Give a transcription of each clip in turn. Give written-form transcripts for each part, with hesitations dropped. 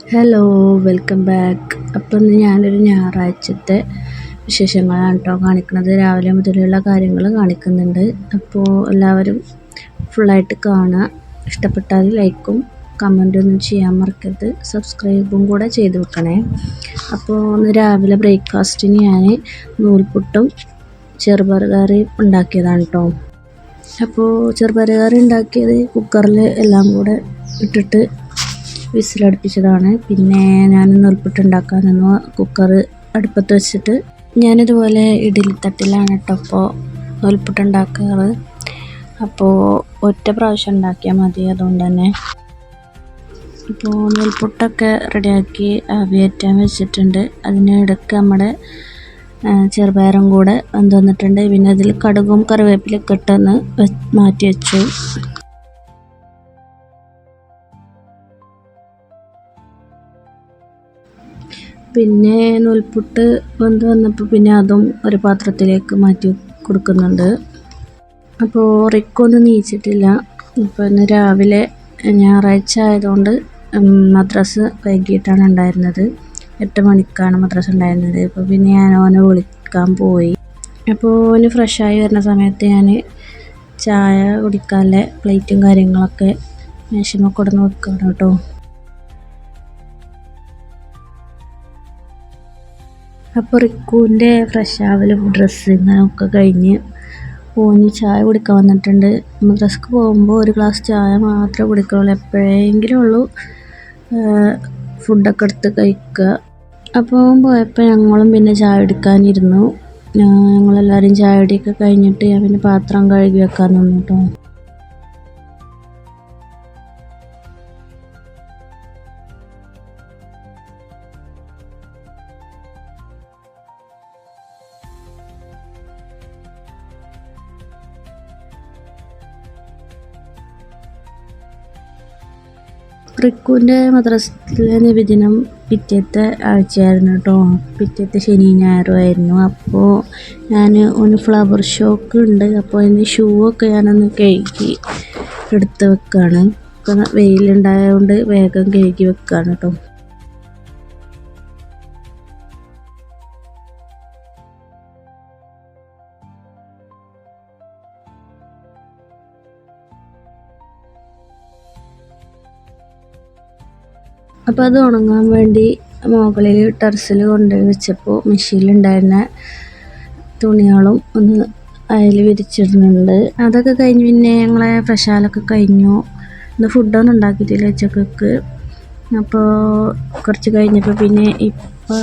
Hello, welcome back. അപ്പം ഇന്ന് ഞാനൊരു ഞായറാഴ്ചത്തെ വിശേഷങ്ങളാണ് കേട്ടോ കാണിക്കുന്നത്. രാവിലെ മുതലുള്ള കാര്യങ്ങൾ കാണിക്കുന്നുണ്ട്. അപ്പോൾ എല്ലാവരും ഫുള്ളായിട്ട് കാണുക. ഇഷ്ടപ്പെട്ടാൽ ലൈക്കും കമൻറ്റൊന്നും ചെയ്യാൻ മറക്കരുത്. സബ്സ്ക്രൈബും കൂടെ ചെയ്ത് വെക്കണേ. അപ്പോൾ ഇന്ന് രാവിലെ ബ്രേക്ക്ഫാസ്റ്റിന് ഞാൻ നൂൽപുട്ടും ചെറുപയർ കറിയും ഉണ്ടാക്കിയതാണ് കേട്ടോ. അപ്പോൾ ചെറുപയർ കറി ഉണ്ടാക്കിയത് കുക്കറിൽ എല്ലാം കൂടെ ഇട്ടിട്ട് വിസിലടുപ്പിച്ചതാണ്. പിന്നെ ഞാൻ നൂൽപുട്ട് ഉണ്ടാക്കാൻ നിന്ന് കുക്കർ അടുപ്പത്ത് വെച്ചിട്ട് ഞാനിതുപോലെ ഇഡ്ഡലിത്തട്ടിലാണ് കേട്ടോ ഇപ്പോൾ നൂൽപുട്ട് ഉണ്ടാക്കാറ്. അപ്പോൾ ഒറ്റ പ്രാവശ്യം ഉണ്ടാക്കിയാൽ മതി. അതുകൊണ്ട് തന്നെ ഇപ്പോൾ നൂൽപുട്ടൊക്കെ റെഡിയാക്കി ആവിയേറ്റാൻ വെച്ചിട്ടുണ്ട്. അതിനിടയ്ക്ക് നമ്മുടെ ചെറുപയറും കൂടെ വെന്ത് വന്നിട്ടുണ്ട്. പിന്നെ അതിൽ കടുകും കറിവേപ്പിലൊക്കെ ഇട്ടൊന്ന് മാറ്റി വെച്ചു. പിന്നെ നൂൽപുട്ട് വെന്ത് വന്നപ്പോൾ പിന്നെ അതും ഒരു പാത്രത്തിലേക്ക് മാറ്റി കൊടുക്കുന്നുണ്ട്. അപ്പോൾ റിക്കൊന്നും നീച്ചിട്ടില്ല. ഇപ്പോൾ ഇന്ന് രാവിലെ ഞായറാഴ്ച ആയതുകൊണ്ട് മദ്രസ് വൈകിട്ടാണ് ഉണ്ടായിരുന്നത്. 8 മണിക്കാണ് മദ്രസ് ഉണ്ടായിരുന്നത്. അപ്പോൾ പിന്നെ ഞാൻ ഓനെ വിളിക്കാൻ പോയി. അപ്പോൾ ഓന് ഫ്രഷായി വരുന്ന സമയത്ത് ഞാൻ ചായ കുടിക്കാനുള്ള പ്ലേറ്റും കാര്യങ്ങളൊക്കെ മേശമേ കൊടുന്ന് വെക്കുകയാണ് കേട്ടോ. അപ്പോൾ റിക്കുവിൻ്റെ ഫ്രഷ് ആവലും ഡ്രസ്സിങ്ങൊക്കെ കഴിഞ്ഞ് ഓന് ചായ കുടിക്കാൻ വന്നിട്ടുണ്ട്. മദ്രസക്ക് പോകുമ്പോൾ ഒരു ഗ്ലാസ് ചായ മാത്രമേ കുടിക്കുള്ളൂ. എപ്പോഴെങ്കിലും ഉള്ളൂ ഫുഡൊക്കെ എടുത്ത് കഴിക്കുക. അപ്പോൾ പോയപ്പോൾ ഞങ്ങളും പിന്നെ ചായ കുടിക്കാനിരുന്നു. ഞങ്ങളെല്ലാവരും ചായ കുടിയൊക്കെ കഴിഞ്ഞിട്ട് ഞാൻ പിന്നെ പാത്രം കഴുകി വെക്കാൻ നിന്നു കേട്ടോ. റിക്കുവിൻ്റെ മദ്രസയിലെ നബിദിനം പിറ്റേത്തെ ആഴ്ചയായിരുന്നു കേട്ടോ. പിറ്റേത്തെ ശനി ഞായറും ആയിരുന്നു. അപ്പോൾ ഞാൻ ഒന്ന് ഫ്ലവർ ഷോക്ക് ഉണ്ട്. അപ്പോൾ അതിന് ഷൂ ഒക്കെ ഞാനൊന്ന് കഴുകി എടുത്ത് വെക്കുകയാണ്. ഇപ്പം വെയിലുണ്ടായതുകൊണ്ട് വേഗം കഴുകി വെക്കുകയാണ് കേട്ടോ. അപ്പോൾ അത് ഉണങ്ങാൻ വേണ്ടി മുകളിൽ ടെറസിൽ കൊണ്ടുപോയി വെച്ചപ്പോൾ മെഷീനിലുണ്ടായിരുന്ന തുണികളും ഒന്ന് അതിൽ വിരിച്ചിടുന്നുണ്ട്. അതൊക്കെ കഴിഞ്ഞ് പിന്നെ ഞങ്ങളെ ഫ്രഷാലൊക്കെ കഴിഞ്ഞു. ഇന്ന് ഫുഡൊന്നും ഉണ്ടാക്കിയിട്ടില്ല ഉച്ചക്ക്. അപ്പോൾ കുറച്ച് കഴിഞ്ഞപ്പോൾ പിന്നെ ഇപ്പോൾ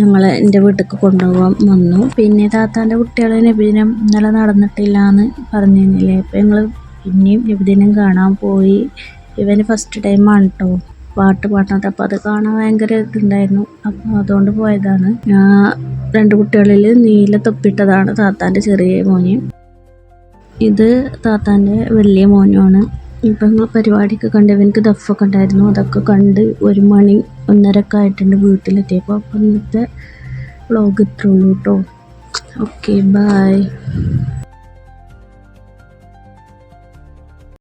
ഞങ്ങൾ എൻ്റെ വീട്ടിലേക്ക് കൊണ്ടുപോകാൻ വന്നു. പിന്നെ താത്താൻ്റെ കുട്ടികളെ നബിദിനം ഇന്നലെ നടന്നിട്ടില്ല എന്ന് പറഞ്ഞിരുന്നില്ലേ. അപ്പോൾ ഞങ്ങൾ പിന്നെയും നബിദിനം കാണാൻ പോയി. ഇവന് ഫസ്റ്റ് ടൈമാണ് കേട്ടോ പാട്ട് പാടുന്നത്. അപ്പോൾ അത് കാണാൻ ഭയങ്കര ഇതുണ്ടായിരുന്നു. അപ്പോൾ അതുകൊണ്ട് പോയതാണ്. 2 കുട്ടികളിൽ നീല തൊപ്പിട്ടതാണ് താത്താൻ്റെ ചെറിയ മോന്. ഇത് താത്താൻ്റെ വലിയ മോനുമാണ്. ഇപ്പം ഞങ്ങൾ പരിപാടിയൊക്കെ കണ്ട് ഇവനക്ക് ദഫൊക്കെ ഉണ്ടായിരുന്നു. അതൊക്കെ കണ്ട് 1 മണി 1:30 ആയിട്ടുണ്ട് വീട്ടിലെത്തിയപ്പോൾ. അപ്പോൾ ഇന്നത്തെ വ്ളോഗ് ഇത്രയുള്ളൂ കേട്ടോ. Okay, by.